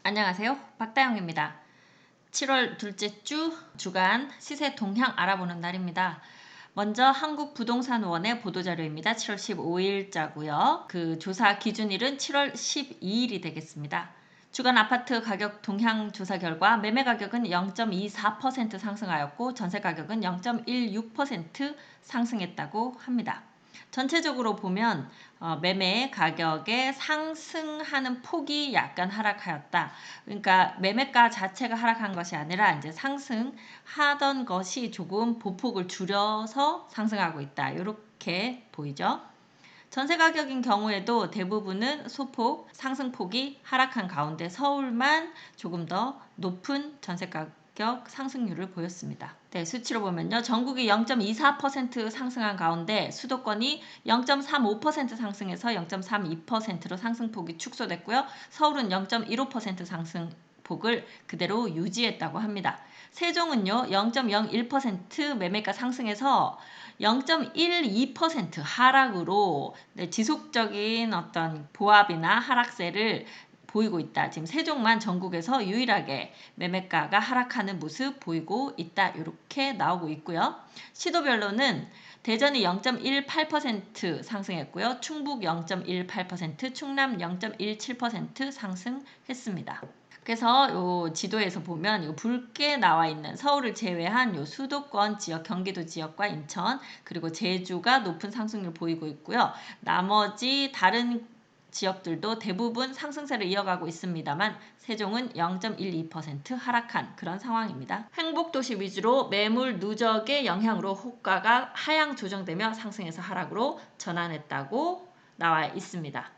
안녕하세요. 박다영입니다. 7월 둘째 주 주간 시세 동향 알아보는 날입니다. 먼저 한국부동산원의 보도자료입니다. 7월 15일자고요. 그 조사 기준일은 7월 12일이 되겠습니다. 주간 아파트 가격 동향 조사 결과 매매 가격은 0.24% 상승하였고 전세 가격은 0.16% 상승했다고 합니다. 전체적으로 보면 매매 가격의 상승하는 폭이 약간 하락하였다. 그러니까 매매가 자체가 하락한 것이 아니라 이제 상승하던 것이 조금 보폭을 줄여서 상승하고 있다. 이렇게 보이죠. 전세 가격인 경우에도 대부분은 소폭 상승폭이 하락한 가운데 서울만 조금 더 높은 전세 가격 상승률을 보였습니다. 네, 수치로 보면요. 전국이 0.24% 상승한 가운데 수도권이 0.35% 상승해서 0.32%로 상승폭이 축소됐고요. 서울은 0.15% 상승폭을 그대로 유지했다고 합니다. 세종은요. 0.01% 매매가 상승해서 0.12% 하락으로 지속적인 어떤 보합이나 하락세를 보이고 있다. 지금 세종만 전국에서 유일하게 매매가가 하락하는 모습 보이고 있다. 이렇게 나오고 있고요. 시도별로는 대전이 0.18% 상승했고요. 충북 0.18%, 충남 0.17% 상승했습니다. 그래서 요 지도에서 보면 요 붉게 나와 있는 서울을 제외한 요 수도권 지역, 경기도 지역과 인천 그리고 제주가 높은 상승률 보이고 있고요. 나머지 다른 지역들도 대부분 상승세를 이어가고 있습니다만 세종은 0.12% 하락한 그런 상황입니다. 행복도시 위주로 매물 누적의 영향으로 호가가 하향 조정되며 상승에서 하락으로 전환했다고 나와 있습니다.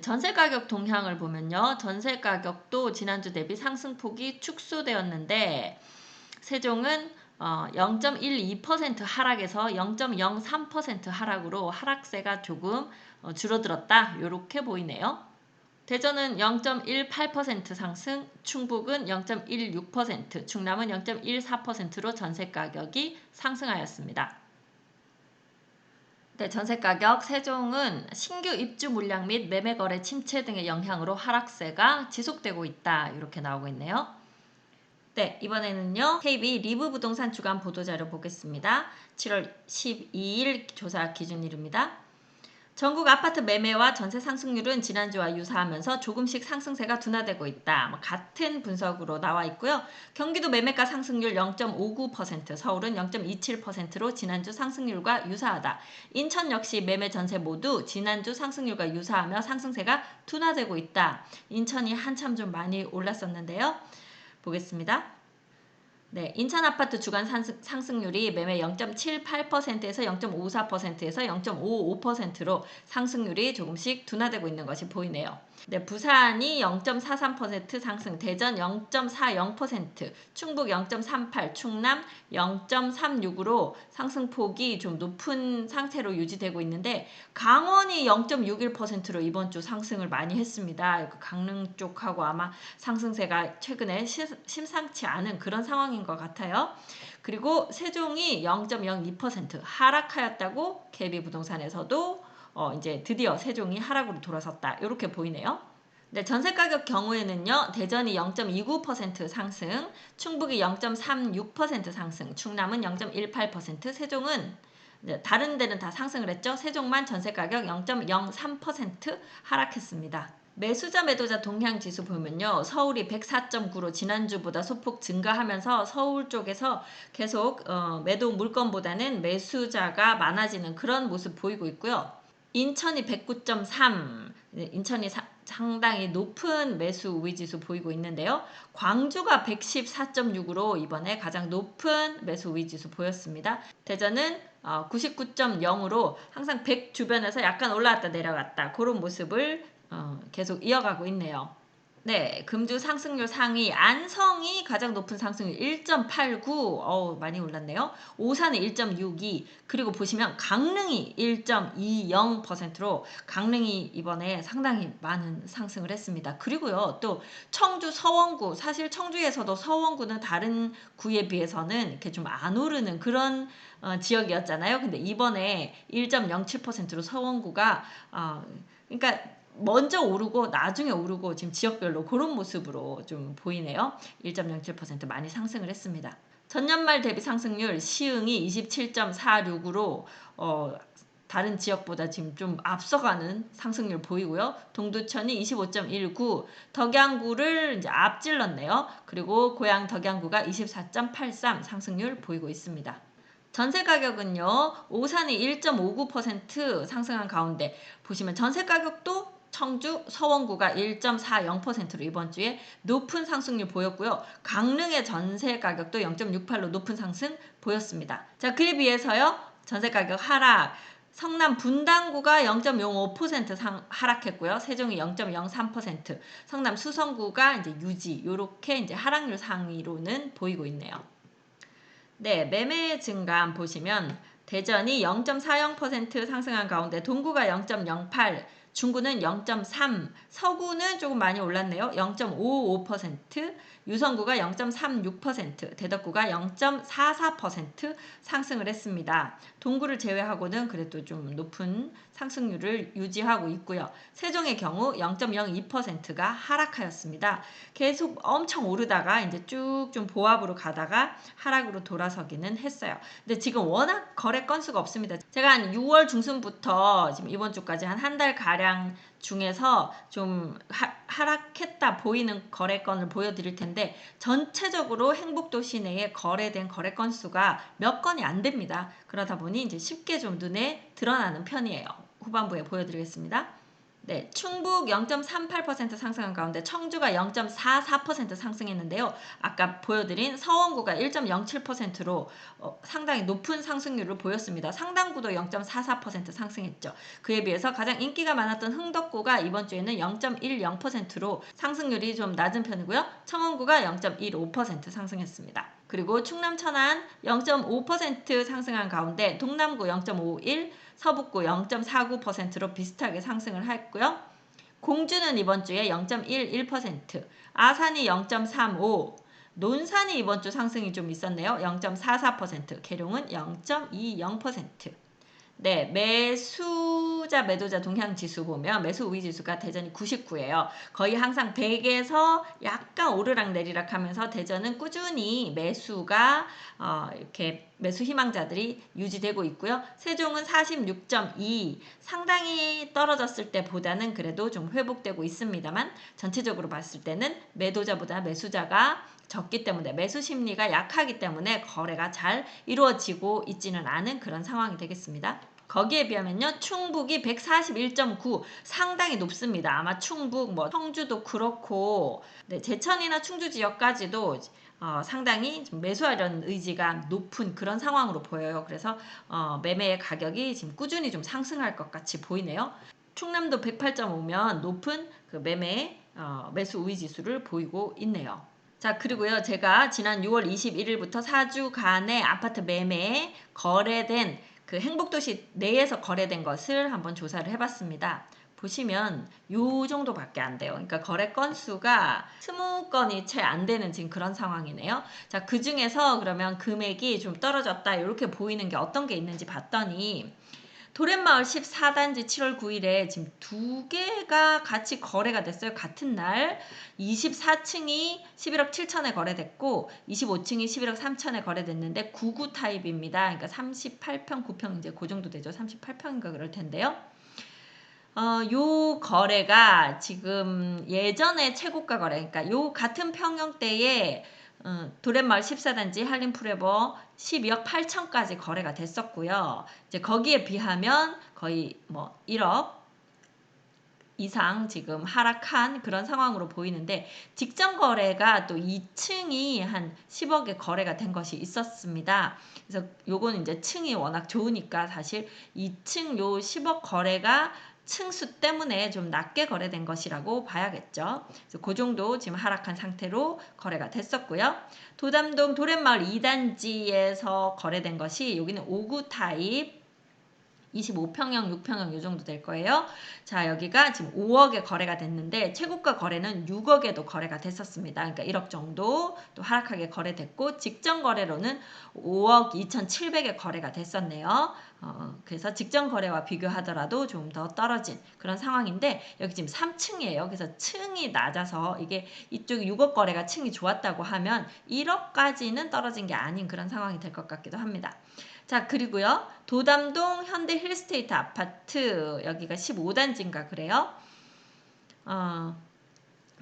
전세 가격 동향을 보면요. 전세 가격도 지난주 대비 상승폭이 축소되었는데 세종은 0.12% 하락에서 0.03% 하락으로 하락세가 조금 줄어들었다. 이렇게 보이네요. 대전은 0.18% 상승, 충북은 0.16%, 충남은 0.14%로 전세 가격이 상승하였습니다. 네, 전세가격 세종은 신규 입주 물량 및 매매 거래 침체 등의 영향으로 하락세가 지속되고 있다. 이렇게 나오고 있네요. 네, 이번에는요. KB 리브 부동산 주간 보도자료 보겠습니다. 7월 12일 조사 기준일입니다. 전국 아파트 매매와 전세 상승률은 지난주와 유사하면서 조금씩 상승세가 둔화되고 있다. 같은 분석으로 나와 있고요. 경기도 매매가 상승률 0.59%, 서울은 0.27%로 지난주 상승률과 유사하다. 인천 역시 매매 전세 모두 지난주 상승률과 유사하며 상승세가 둔화되고 있다. 인천이 한참 좀 많이 올랐었는데요. 보겠습니다. 네, 인천 아파트 주간 상승률이 매매 0.78%에서 0.54%에서 0.55%로 상승률이 조금씩 둔화되고 있는 것이 보이네요. 네, 부산이 0.43% 상승, 대전 0.40%, 충북 0.38, 충남 0.36으로 상승폭이 좀 높은 상태로 유지되고 있는데 강원이 0.61%로 이번 주 상승을 많이 했습니다. 강릉 쪽하고 아마 상승세가 최근에 심상치 않은 그런 상황인 것 같아요. 그리고 세종이 0.02% 하락하였다고 KB부동산에서도 이제 드디어 세종이 하락으로 돌아섰다. 이렇게 보이네요. 네, 전세가격 경우에는요. 대전이 0.29% 상승, 충북이 0.36% 상승, 충남은 0.18%, 세종은 다른 데는 다 상승을 했죠. 세종만 전세가격 0.03% 하락했습니다. 매수자 매도자 동향지수 보면요. 서울이 104.9로 지난주보다 소폭 증가하면서 서울 쪽에서 계속 매도 물건보다는 매수자가 많아지는 그런 모습 보이고 있고요. 인천이 109.3, 인천이 상당히 높은 매수 우위지수 보이고 있는데요. 광주가 114.6으로 이번에 가장 높은 매수 우위지수 보였습니다. 대전은 99.0으로 항상 100 주변에서 약간 올라왔다 내려갔다 그런 모습을 계속 이어가고 있네요. 네, 금주 상승률 상위 안성이 가장 높은 상승률 1.89, 많이 올랐네요. 오산은 1.62, 그리고 보시면 강릉이 1.20%로 강릉이 이번에 상당히 많은 상승을 했습니다. 그리고요, 또 청주 서원구, 사실 청주에서도 서원구는 다른 구에 비해서는 이렇게 좀 안 오르는 그런 지역이었잖아요. 근데 이번에 1.07%로 서원구가 그러니까 먼저 오르고 나중에 오르고 지금 지역별로 그런 모습으로 좀 보이네요. 1.07% 많이 상승을 했습니다. 전년말 대비 상승률 시흥이 27.46으로 다른 지역보다 지금 좀 앞서가는 상승률 보이고요. 동두천이 25.19, 덕양구를 이제 앞질렀네요. 그리고 고양 덕양구가 24.83 상승률 보이고 있습니다. 전세 가격은요. 오산이 1.59% 상승한 가운데 보시면 전세 가격도 청주, 서원구가 1.40%로 이번 주에 높은 상승률 보였고요. 강릉의 전세 가격도 0.68로 높은 상승 보였습니다. 자, 그에 비해서요. 전세 가격 하락. 성남 분당구가 0.05% 하락했고요. 세종이 0.03%, 성남 수성구가 이제 유지, 요렇게 이제 하락률 상위로는 보이고 있네요. 네, 매매 증감 보시면 대전이 0.40% 상승한 가운데 동구가 0.08, 중구는 0.3, 서구는 조금 많이 올랐네요. 0.55%, 유성구가 0.36%, 대덕구가 0.44% 상승을 했습니다. 동구를 제외하고는 그래도 좀 높은 상승률을 유지하고 있고요. 세종의 경우 0.02%가 하락하였습니다. 계속 엄청 오르다가 이제 쭉 좀 보합으로 가다가 하락으로 돌아서기는 했어요. 근데 지금 워낙 거래 건수가 없습니다. 제가 한 6월 중순부터 지금 이번 주까지 한 달 가량 중에서 좀 하락했다 보이는 거래 건을 보여드릴 텐데 전체적으로 행복도시 내에 거래된 거래 건수가 몇 건이 안 됩니다. 그러다 보니 이제 쉽게 좀 눈에 드러나는 편이에요. 후반부에 보여드리겠습니다. 네, 충북 0.38% 상승한 가운데 청주가 0.44% 상승했는데요. 아까 보여드린 서원구가 1.07%로 상당히 높은 상승률을 보였습니다. 상당구도 0.44% 상승했죠. 그에 비해서 가장 인기가 많았던 흥덕구가 이번 주에는 0.10%로 상승률이 좀 낮은 편이고요. 청원구가 0.15% 상승했습니다. 그리고 충남 천안 0.5% 상승한 가운데 동남구 0.51, 서북구 0.49%로 비슷하게 상승을 했고요. 공주는 이번 주에 0.11%, 아산이 0.35%, 논산이 이번 주 상승이 좀 있었네요. 0.44%, 계룡은 0.20%. 네, 매수자 매도자 동향 지수 보면 매수 우위 지수가 대전이 99예요. 거의 항상 100에서 약간 오르락 내리락 하면서 대전은 꾸준히 매수가 이렇게 매수 희망자들이 유지되고 있고요. 세종은 46.2, 상당히 떨어졌을 때보다는 그래도 좀 회복되고 있습니다만 전체적으로 봤을 때는 매도자보다 매수자가 적기 때문에 매수 심리가 약하기 때문에 거래가 잘 이루어지고 있지는 않은 그런 상황이 되겠습니다. 거기에 비하면요. 충북이 141.9 상당히 높습니다. 아마 충북 청주도 그렇고 네, 제천이나 충주 지역까지도 상당히 좀 매수하려는 의지가 높은 그런 상황으로 보여요. 그래서 매매 가격이 지금 꾸준히 좀 상승할 것 같이 보이네요. 충남도 108.5면 높은 그 매수 우위 지수를 보이고 있네요. 자, 그리고요. 제가 지난 6월 21일부터 4주간의 아파트 매매에 거래된 그 행복도시 내에서 거래된 것을 한번 조사를 해봤습니다. 보시면 요 정도밖에 안 돼요. 그러니까 거래 건수가 20건이 채 안 되는 지금 그런 상황이네요. 자, 그 중에서 그러면 금액이 좀 떨어졌다 이렇게 보이는 게 어떤 게 있는지 봤더니 도렛마을 14단지 7월 9일에 지금 두 개가 같이 거래가 됐어요. 같은 날 24층이 11억 7천에 거래됐고 25층이 11억 3천에 거래됐는데 99 타입입니다. 그러니까 38평, 9평 이제 그 정도 되죠. 38평인가 그럴 텐데요. 요 거래가 지금 예전에 최고가 거래, 그러니까 요 같은 평형대에 도렛마을 14단지 한림프레버 12억 8천까지 거래가 됐었고요. 이제 거기에 비하면 거의 1억 이상 지금 하락한 그런 상황으로 보이는데 직전 거래가 또 2층이 한 10억에 거래가 된 것이 있었습니다. 그래서 요거는 이제 층이 워낙 좋으니까 사실 2층 요 10억 거래가 층수 때문에 좀 낮게 거래된 것이라고 봐야겠죠. 그래서 그 정도 지금 하락한 상태로 거래가 됐었고요. 도담동 도렛마을 2단지에서 거래된 것이 여기는 59 타입 25평형, 6평형 요 정도 될 거예요. 자, 여기가 지금 5억에 거래가 됐는데 최고가 거래는 6억에도 거래가 됐었습니다. 그러니까 1억 정도 또 하락하게 거래됐고 직전 거래로는 5억 2,700에 거래가 됐었네요. 그래서 직전 거래와 비교하더라도 좀 더 떨어진 그런 상황인데 여기 지금 3층이에요. 그래서 층이 낮아서 이게 이쪽 6억 거래가 층이 좋았다고 하면 1억까지는 떨어진 게 아닌 그런 상황이 될 것 같기도 합니다. 자, 그리고요. 도담동 현대 힐스테이트 아파트 여기가 15단지인가 그래요.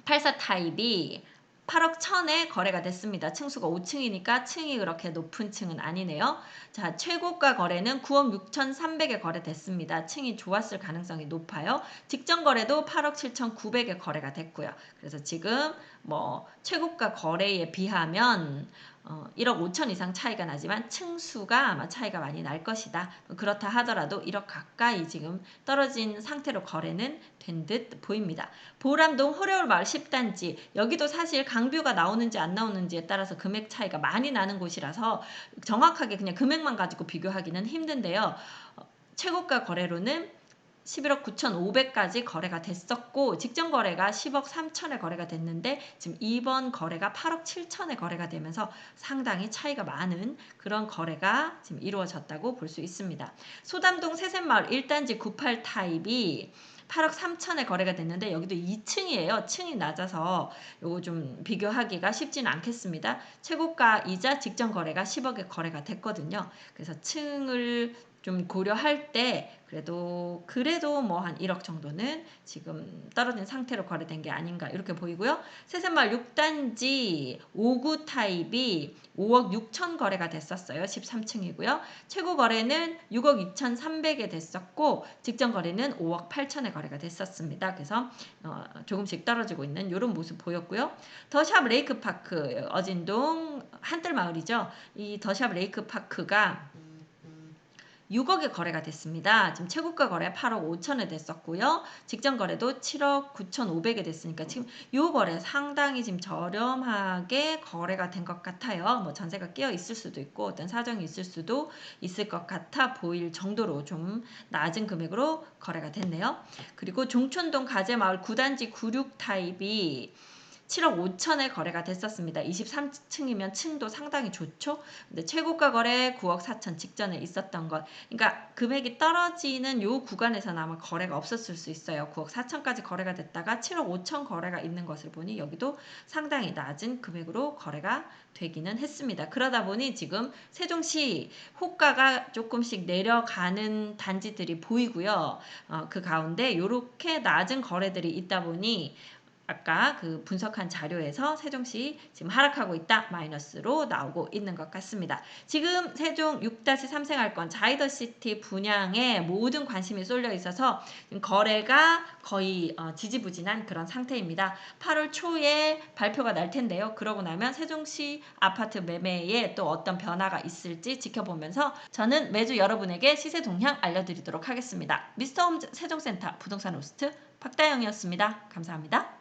84 타입이 8억 1천에 거래가 됐습니다. 층수가 5층이니까 층이 그렇게 높은 층은 아니네요. 자, 최고가 거래는 9억 6천3백에 거래됐습니다. 층이 좋았을 가능성이 높아요. 직전 거래도 8억 7천9백에 거래가 됐고요. 그래서 지금 뭐 최고가 거래에 비하면 1억 5천 이상 차이가 나지만 층수가 아마 차이가 많이 날 것이다. 그렇다 하더라도 1억 가까이 지금 떨어진 상태로 거래는 된 듯 보입니다. 보람동 호래울마을 10단지 여기도 사실 강뷰가 나오는지 안 나오는지에 따라서 금액 차이가 많이 나는 곳이라서 정확하게 그냥 금액만 가지고 비교하기는 힘든데요. 최고가 거래로는 11억 9천5백까지 거래가 됐었고 직전 거래가 10억 3천에 거래가 됐는데 지금 이번 거래가 8억 7천에 거래가 되면서 상당히 차이가 많은 그런 거래가 지금 이루어졌다고 볼 수 있습니다. 소담동 세셋마을 1단지 98 타입이 8억 3천에 거래가 됐는데 여기도 2층이에요. 층이 낮아서 요거 좀 비교하기가 쉽지는 않겠습니다. 최고가이자 직전 거래가 10억에 거래가 됐거든요. 그래서 층을 좀 고려할 때 그래도 뭐 한 1억 정도는 지금 떨어진 상태로 거래된 게 아닌가 이렇게 보이고요. 세셋마을 6단지 59 타입이 5억 6천 거래가 됐었어요. 13층이고요. 최고 거래는 6억 2천3백에 됐었고 직전 거래는 5억 8천에 거래가 됐었습니다. 그래서 조금씩 떨어지고 있는 이런 모습 보였고요. 더샵 레이크파크 어진동 한뜰마을이죠. 이 더샵 레이크파크가 6억에 거래가 됐습니다. 지금 최고가 거래 8억 5천에 됐었고요. 직전 거래도 7억 9천5백에 됐으니까 지금 이 거래 상당히 지금 저렴하게 거래가 된 것 같아요. 뭐 전세가 끼어 있을 수도 있고 어떤 사정이 있을 수도 있을 것 같아 보일 정도로 좀 낮은 금액으로 거래가 됐네요. 그리고 종촌동 가재마을 9단지 96 타입이 7억 5천에 거래가 됐었습니다. 23층이면 층도 상당히 좋죠. 근데 최고가 거래 9억 4천 직전에 있었던 것. 그러니까 금액이 떨어지는 요 구간에서는 아마 거래가 없었을 수 있어요. 9억 4천까지 거래가 됐다가 7억 5천 거래가 있는 것을 보니 여기도 상당히 낮은 금액으로 거래가 되기는 했습니다. 그러다 보니 지금 세종시 호가가 조금씩 내려가는 단지들이 보이고요. 그 가운데 이렇게 낮은 거래들이 있다 보니 아까 그 분석한 자료에서 세종시 지금 하락하고 있다 마이너스로 나오고 있는 것 같습니다. 지금 세종 6-3생활권 자이더시티 분양에 모든 관심이 쏠려 있어서 거래가 거의 지지부진한 그런 상태입니다. 8월 초에 발표가 날 텐데요. 그러고 나면 세종시 아파트 매매에 또 어떤 변화가 있을지 지켜보면서 저는 매주 여러분에게 시세 동향 알려드리도록 하겠습니다. 미스터홈 세종센터 부동산 호스트 박다영이었습니다. 감사합니다.